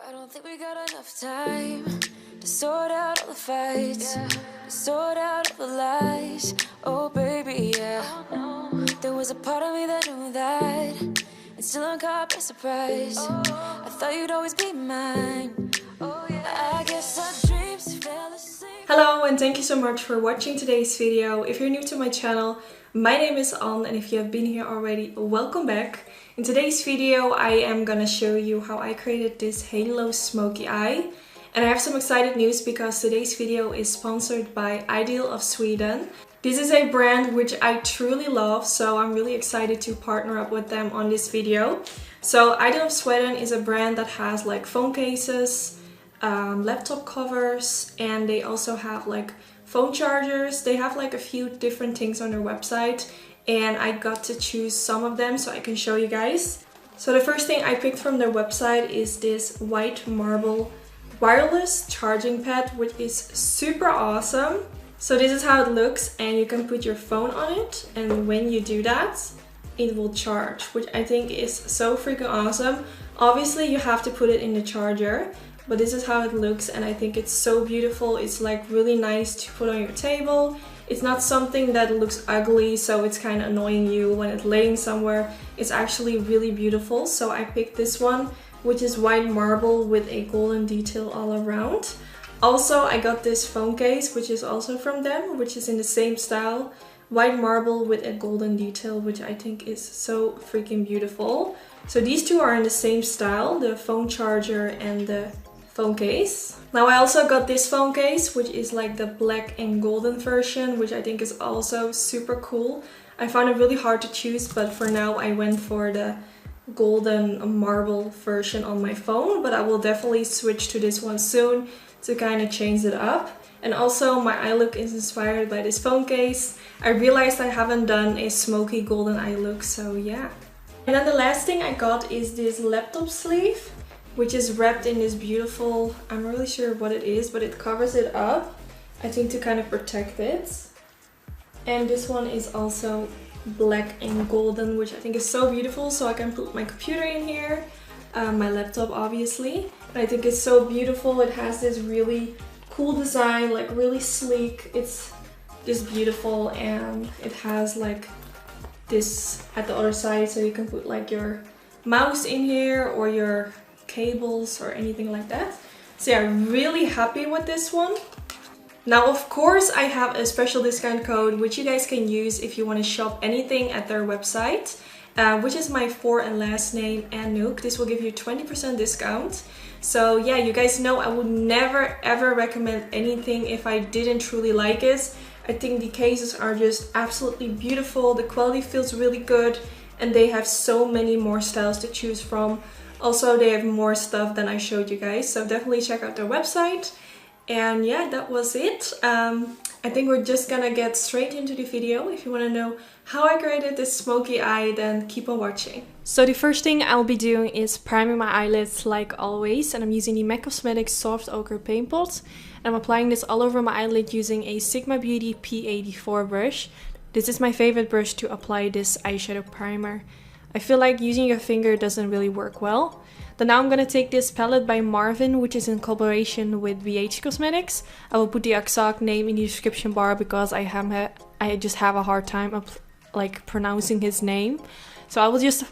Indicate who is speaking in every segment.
Speaker 1: I don't think we got enough time to sort out all the fights, to sort out all the lies. Oh baby, yeah. There was a part of me that knew that, and still I'm caught by surprise. I thought you'd always be mine. Oh yeah. I guess our dreams fell asleep.
Speaker 2: Hello and thank you so much for watching today's video. If you're new to my channel, my name is Anne, and if you have been here already, welcome back. In today's video I am gonna show you how I created this halo smoky eye. And I have some excited news because today's video is sponsored by Ideal of Sweden. This is a brand which I truly love, so I'm really excited to partner up with them on this video. So Ideal of Sweden is a brand that has like phone cases, laptop covers, and they also have like phone chargers. They have like a few different things on their website, and I got to choose some of them so I can show you guys. So the first thing I picked from their website is this white marble wireless charging pad, which is super awesome. So this is how it looks, and you can put your phone on it, and when you do that it will charge, which I think is so freaking awesome. Obviously you have to put it in the charger, but this is how it looks, and I think it's so beautiful. It's like really nice to put on your table. It's not something that looks ugly, so it's kind of annoying you when it's laying somewhere. It's actually really beautiful, so I picked this one, which is white marble with a golden detail all around. Also, I got this phone case, which is also from them, which is in the same style. White marble with a golden detail, which I think is so freaking beautiful. So these two are in the same style, the phone charger and the phone case. Now I also got this phone case, which is like the black and golden version, which I think is also super cool. I found it really hard to choose, but for now I went for the golden marble version on my phone, but I will definitely switch to this one soon to kind of change it up. And also my eye look is inspired by this phone case. I realized I haven't done a smoky golden eye look, so yeah. And then the last thing I got is this laptop sleeve, which is wrapped in this beautiful, I'm not really sure what it is, but it covers it up, I think to kind of protect it. And this one is also black and golden, which I think is so beautiful, so I can put my computer in here, my laptop obviously. And I think it's so beautiful. It has this really cool design, like really sleek. It's just beautiful, and it has like this at the other side, so you can put like your mouse in here or your cables or anything like that. So yeah, I'm really happy with this one. Now of course I have a special discount code which you guys can use if you want to shop anything at their website, which is my for and last name Anouk. This will give you 20% discount. So yeah, you guys know I would never ever recommend anything if I didn't truly like it. I think the cases are just absolutely beautiful, the quality feels really good, and they have so many more styles to choose from. Also, they have more stuff than I showed you guys, so definitely check out their website. And yeah, that was it. I think we're just gonna get straight into the video. If you want to know how I created this smoky eye, then keep on watching. So the first thing I'll be doing is priming my eyelids like always, and I'm using the MAC Cosmetics Soft Ochre Paint Pot. And I'm applying this all over my eyelid using a Sigma Beauty P84 brush. This is my favorite brush to apply this eyeshadow primer. I feel like using your finger doesn't really work well. Then now I'm gonna take this palette by Marvin, which is in collaboration with BH Cosmetics. I will put the exact name in the description bar because I just have a hard time like pronouncing his name. So I will just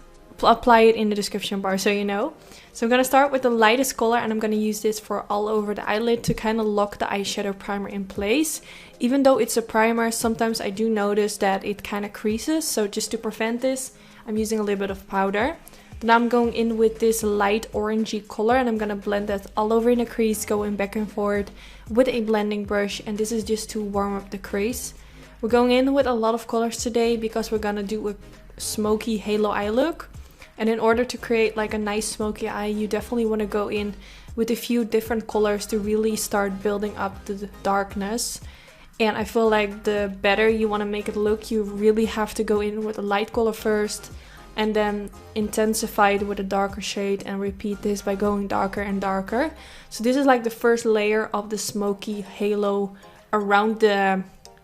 Speaker 2: apply it in the description bar so you know. So I'm gonna start with the lightest color, and I'm gonna use this for all over the eyelid to kind of lock the eyeshadow primer in place. Even though it's a primer, sometimes I do notice that it kind of creases, so just to prevent this, I'm using a little bit of powder. Then I'm going in with this light orangey color, and I'm gonna blend that all over in the crease, going back and forth with a blending brush, and this is just to warm up the crease. We're going in with a lot of colors today because we're gonna do a smoky halo eye look. And in order to create like a nice smoky eye, you definitely want to go in with a few different colors to really start building up the darkness. And I feel like the better you want to make it look, you really have to go in with a light color first and then intensify it with a darker shade and repeat this by going darker and darker. So this is like the first layer of the smoky halo around the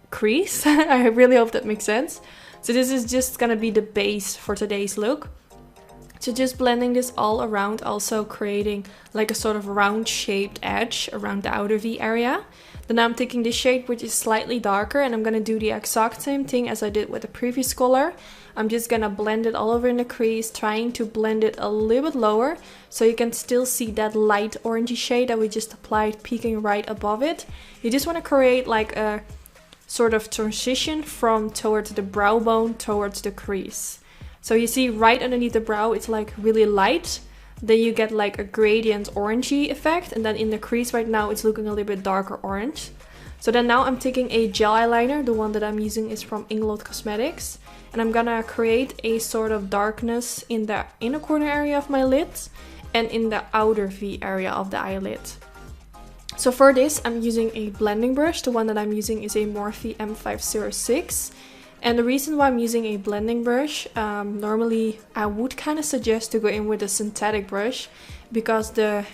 Speaker 2: crease. I really hope that makes sense. So this is just gonna be the base for today's look. So just blending this all around, also creating like a sort of round shaped edge around the outer V area. Then I'm taking this shade which is slightly darker, and I'm gonna do the exact same thing as I did with the previous color. I'm just gonna blend it all over in the crease, trying to blend it a little bit lower so you can still see that light orangey shade that we just applied peeking right above it. You just want to create like a sort of transition from towards the brow bone towards the crease. So you see right underneath the brow it's like really light, then you get like a gradient orangey effect, and then in the crease right now it's looking a little bit darker orange. So then now I'm taking a gel eyeliner. The one that I'm using is from Inglot Cosmetics, and I'm gonna create a sort of darkness in the inner corner area of my lid and in the outer V area of the eyelid. So for this I'm using a blending brush. The one that I'm using is a Morphe M506. And the reason why I'm using a blending brush, normally I would kind of suggest to go in with a synthetic brush, because the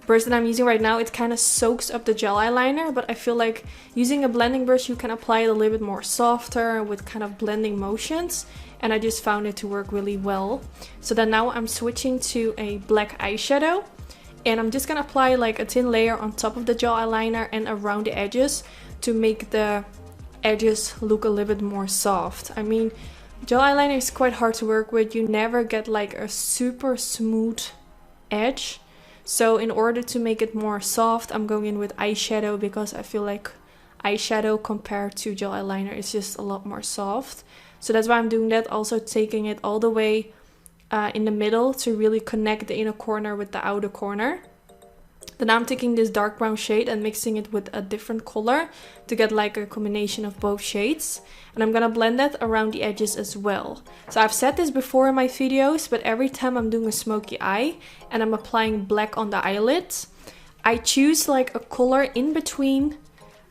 Speaker 2: brush that I'm using right now, it kind of soaks up the gel eyeliner, but I feel like using a blending brush you can apply it a little bit more softer with kind of blending motions, and I just found it to work really well. So then now I'm switching to a black eyeshadow, and I'm just gonna apply like a thin layer on top of the gel eyeliner and around the edges to make the edges look a little bit more soft. I mean, gel eyeliner is quite hard to work with. You never get like a super smooth edge. So in order to make it more soft, I'm going in with eyeshadow, because I feel like eyeshadow compared to gel eyeliner is just a lot more soft. So that's why I'm doing that, also taking it all the way in the middle to really connect the inner corner with the outer corner. Then I'm taking this dark brown shade and mixing it with a different color to get like a combination of both shades. And I'm gonna blend that around the edges as well. So I've said this before in my videos, but every time I'm doing a smoky eye and I'm applying black on the eyelids, I choose like a color in between,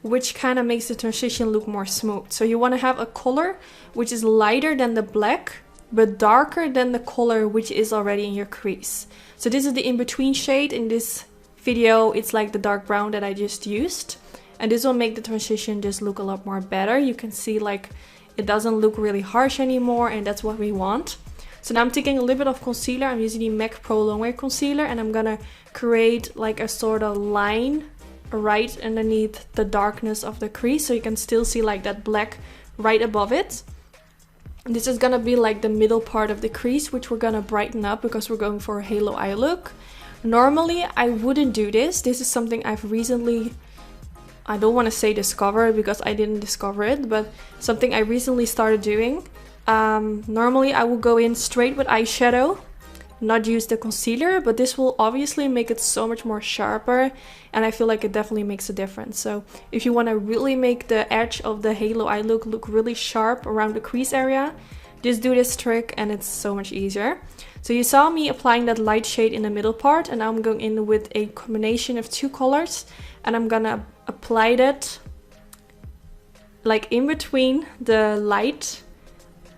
Speaker 2: which kind of makes the transition look more smooth. So you want to have a color which is lighter than the black, but darker than the color which is already in your crease. So this is the in-between shade. In this video it's like the dark brown that I just used, and this will make the transition just look a lot more better. You can see like it doesn't look really harsh anymore, and that's what we want. So now I'm taking a little bit of concealer. I'm using the MAC Pro Longwear concealer, and I'm gonna create like a sort of line right underneath the darkness of the crease, so you can still see like that black right above it. And this is gonna be like the middle part of the crease, which we're gonna brighten up because we're going for a halo eye look. Normally I wouldn't do this. This is something I've recently, I don't want to say discovered because I didn't discover it, but something I recently started doing. Normally I will go in straight with eyeshadow, not use the concealer, but this will obviously make it so much more sharper, and I feel like it definitely makes a difference. So if you want to really make the edge of the halo eye look really sharp around the crease area, just do this trick and it's so much easier. So you saw me applying that light shade in the middle part, and now I'm going in with a combination of two colors, and I'm gonna apply that like in between the light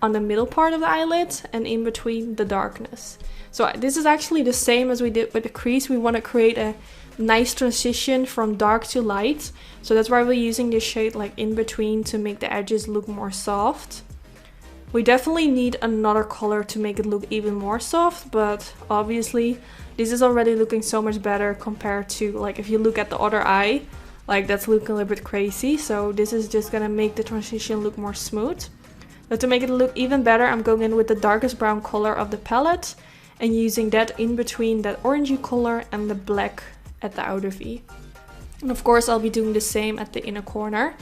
Speaker 2: on the middle part of the eyelid and in between the darkness. So this is actually the same as we did with the crease. We want to create a nice transition from dark to light. So that's why we're using this shade like in between to make the edges look more soft. We definitely need another color to make it look even more soft, but obviously this is already looking so much better compared to like if you look at the other eye, like that's looking a little bit crazy. So this is just gonna make the transition look more smooth. But to make it look even better, I'm going in with the darkest brown color of the palette and using that in between that orangey color and the black at the outer V. And of course I'll be doing the same at the inner corner.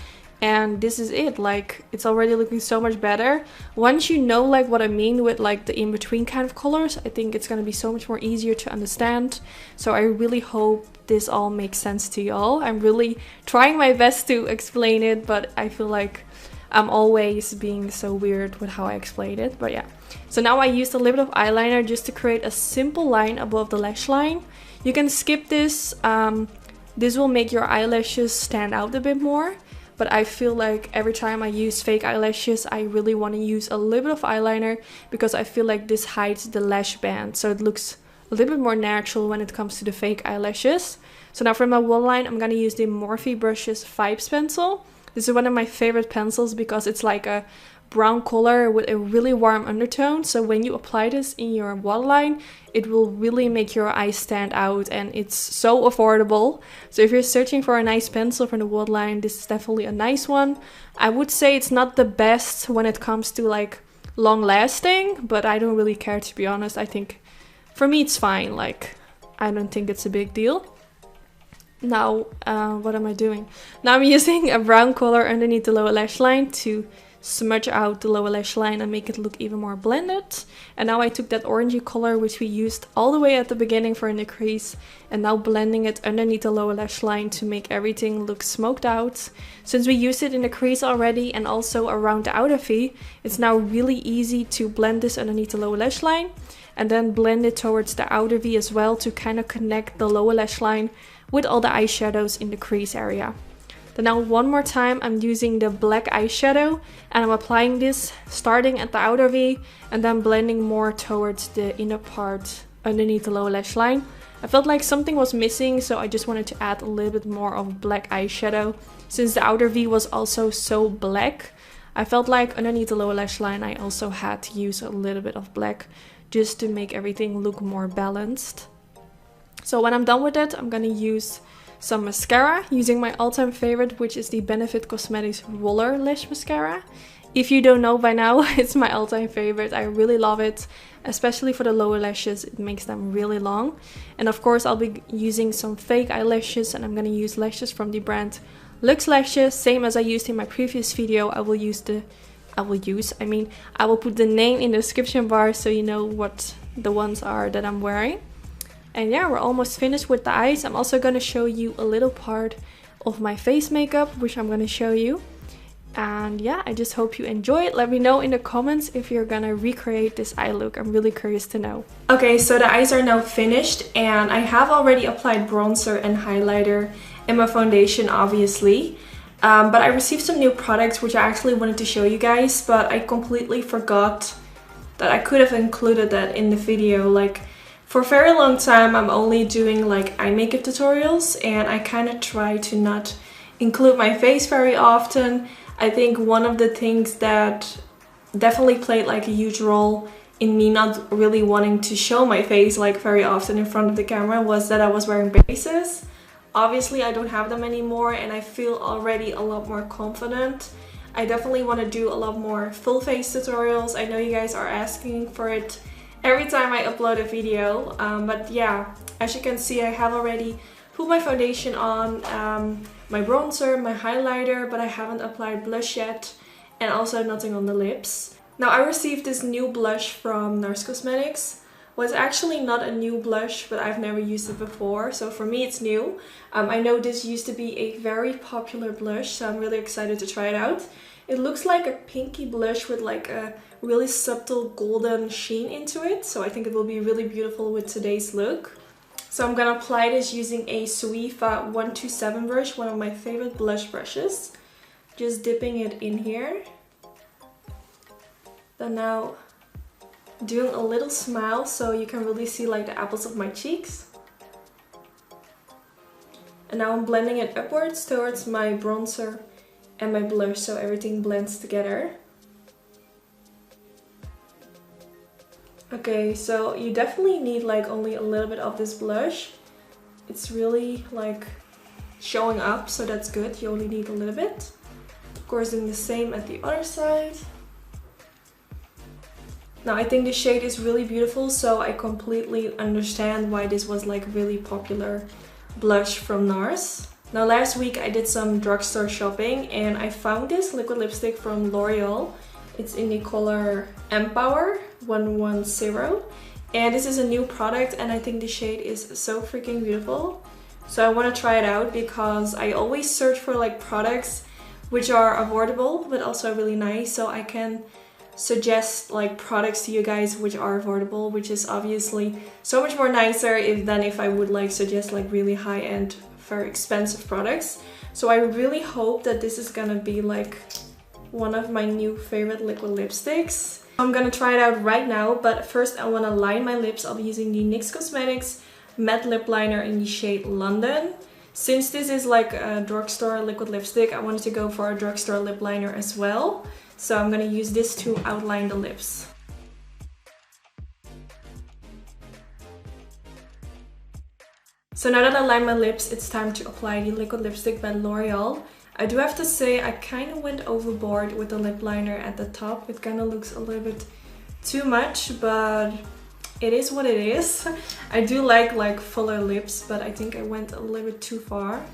Speaker 2: And this is it, like it's already looking so much better. Once you know like what I mean with like the in-between kind of colors, I think it's gonna be so much more easier to understand. So I really hope this all makes sense to y'all. I'm really trying my best to explain it, but I feel like I'm always being so weird with how I explain it, but yeah. So now I used a little bit of eyeliner just to create a simple line above the lash line. You can skip this. This will make your eyelashes stand out a bit more. But I feel like every time I use fake eyelashes, I really want to use a little bit of eyeliner because I feel like this hides the lash band. So it looks a little bit more natural when it comes to the fake eyelashes. So now for my waterline, I'm going to use the Morphe Brushes Vibes pencil. This is one of my favorite pencils because it's like a brown color with a really warm undertone. So when you apply this in your waterline, it will really make your eyes stand out, and it's so affordable. So if you're searching for a nice pencil for the waterline, this is definitely a nice one. I would say it's not the best when it comes to like long lasting, but I don't really care, to be honest. I think for me it's fine. Like, I don't think it's a big deal. Now, what am I doing? Now I'm using a brown color underneath the lower lash line to smudge out the lower lash line and make it look even more blended. And now I took that orangey color, which we used all the way at the beginning for in the crease, and now blending it underneath the lower lash line to make everything look smoked out. Since we used it in the crease already and also around the outer V, it's now really easy to blend this underneath the lower lash line and then blend it towards the outer V as well to kind of connect the lower lash line with all the eyeshadows in the crease area. Then now one more time I'm using the black eyeshadow and I'm applying this starting at the outer V and then blending more towards the inner part underneath the lower lash line. I felt like something was missing, so I just wanted to add a little bit more of black eyeshadow. Since the outer V was also so black, I felt like underneath the lower lash line I also had to use a little bit of black just to make everything look more balanced. So when I'm done with it, I'm gonna use some mascara using my all-time favorite, which is the Benefit Cosmetics Roller Lash Mascara. If you don't know by now, it's my all-time favorite. I really love it, especially for the lower lashes. It makes them really long. And of course, I'll be using some fake eyelashes, and I'm gonna use lashes from the brand Luxe Lashes, same as I used in my previous video. I will put the name in the description bar so you know what the ones are that I'm wearing. And yeah, we're almost finished with the eyes. I'm also going to show you a little part of my face makeup, which I'm going to show you. And yeah, I just hope you enjoy it. Let me know in the comments if you're going to recreate this eye look. I'm really curious to know. Okay, so the eyes are now finished and I have already applied bronzer and highlighter and my foundation, obviously. But I received some new products which I actually wanted to show you guys, but I completely forgot that I could have included that in the video. Like, for a very long time, I'm only doing like eye makeup tutorials and I kind of try to not include my face very often. I think one of the things that definitely played like a huge role in me not really wanting to show my face like very often in front of the camera was that I was wearing braces. Obviously, I don't have them anymore and I feel already a lot more confident. I definitely want to do a lot more full face tutorials. I know you guys are asking for it every time I upload a video, but yeah, as you can see, I have already put my foundation on, my bronzer, my highlighter, but I haven't applied blush yet, and also nothing on the lips. Now, I received this new blush from NARS Cosmetics. Well, it's actually not a new blush, but I've never used it before, so for me it's new. I know this used to be a very popular blush, so I'm really excited to try it out. It looks like a pinky blush with like a really subtle golden sheen into it, so I think it will be really beautiful with today's look. So I'm gonna apply this using a Suifa 127 brush, one of my favorite blush brushes. Just dipping it in here. Then now doing a little smile so you can really see like the apples of my cheeks. And now I'm blending it upwards towards my bronzer and my blush so everything blends together. Okay, so you definitely need like only a little bit of this blush. It's really like showing up, so that's good. You only need a little bit. Of course, doing the same at the other side. Now I think the shade is really beautiful, so I completely understand why this was like really popular blush from NARS. Now last week I did some drugstore shopping and I found this liquid lipstick from L'Oreal. It's in the color Empower 110 and this is a new product and I think the shade is so freaking beautiful. So I want to try it out because I always search for like products which are affordable but also really nice, so I can suggest like products to you guys which are affordable, which is obviously so much more nicer than if I would like suggest like really high-end, very expensive products. So I really hope that this is gonna be like one of my new favorite liquid lipsticks. I'm gonna try it out right now, but first I want to line my lips. I'll be using the NYX Cosmetics matte lip liner in the shade London. Since this is like a drugstore liquid lipstick, I wanted to go for a drugstore lip liner as well. So I'm gonna use this to outline the lips. So now that I lined my lips, it's time to apply the liquid lipstick by L'Oreal. I do have to say I kind of went overboard with the lip liner at the top. It kind of looks a little bit too much, but it is what it is. I do like fuller lips, but I think I went a little bit too far.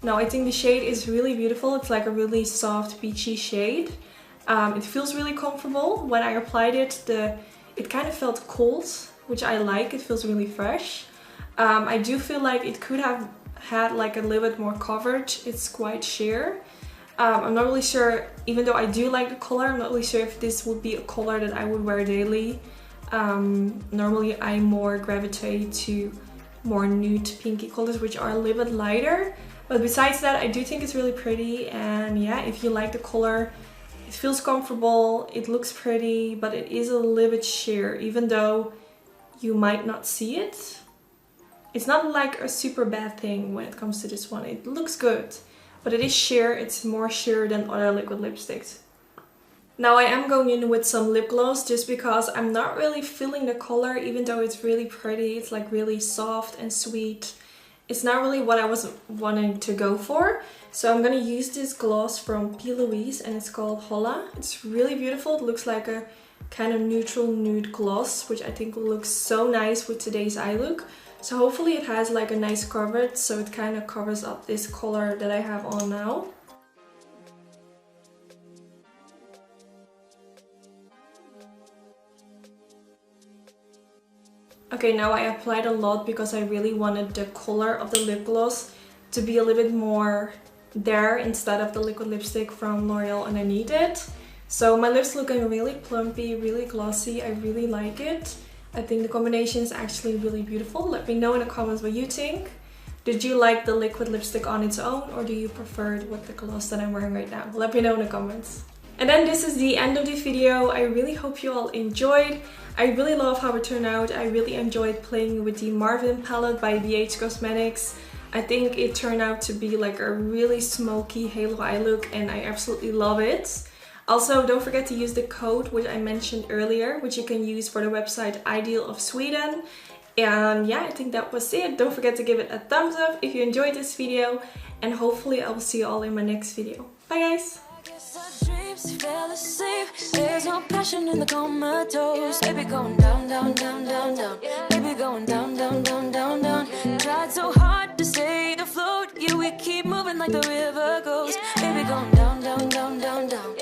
Speaker 2: Now I think the shade is really beautiful. It's like a really soft peachy shade. It feels really comfortable. When I applied it, it kind of felt cold, which I like. It feels really fresh. I do feel like it could have had like a little bit more coverage. It's quite sheer. I'm not really sure, even though I do like the color, I'm not really sure if this would be a color that I would wear daily. Normally I more gravitate to more nude pinky colors, which are a little bit lighter. But besides that, I do think it's really pretty, and yeah, if you like the color, it feels comfortable, it looks pretty, but it is a little bit sheer, even though you might not see it. It's not like a super bad thing when it comes to this one. It looks good, but it is sheer. It's more sheer than other liquid lipsticks. Now I am going in with some lip gloss just because I'm not really feeling the color, even though it's really pretty. It's like really soft and sweet. It's not really what I was wanting to go for. So I'm gonna use this gloss from P. Louise and it's called Holla. It's really beautiful. It looks like a kind of neutral nude gloss, which I think will look so nice with today's eye look. So hopefully it has like a nice coverage, so it kind of covers up this color that I have on now. Okay, now I applied a lot because I really wanted the color of the lip gloss to be a little bit more there instead of the liquid lipstick from L'Oreal underneath it. So my lips looking really plumpy, really glossy. I really like it. I think the combination is actually really beautiful. Let me know in the comments what you think. Did you like the liquid lipstick on its own, or do you prefer it with the gloss that I'm wearing right now? Let me know in the comments. And then this is the end of the video. I really hope you all enjoyed. I really love how it turned out. I really enjoyed playing with the Marvin palette by BH Cosmetics. I think it turned out to be like a really smoky halo eye look and I absolutely love it. Also, don't forget to use the code which I mentioned earlier, which you can use for the website Ideal of Sweden. And yeah, I think that was it. Don't forget to give it a thumbs up if you enjoyed this video, and hopefully I will see you all in my next video. Bye guys!
Speaker 1: Fell asleep. There's no passion in the comatose. Baby going down, down, down, down, down. Baby going down, down, down, down, down. Tried so hard to stay afloat. Yeah, we keep moving like the river goes. Baby going down, down, down, down, down.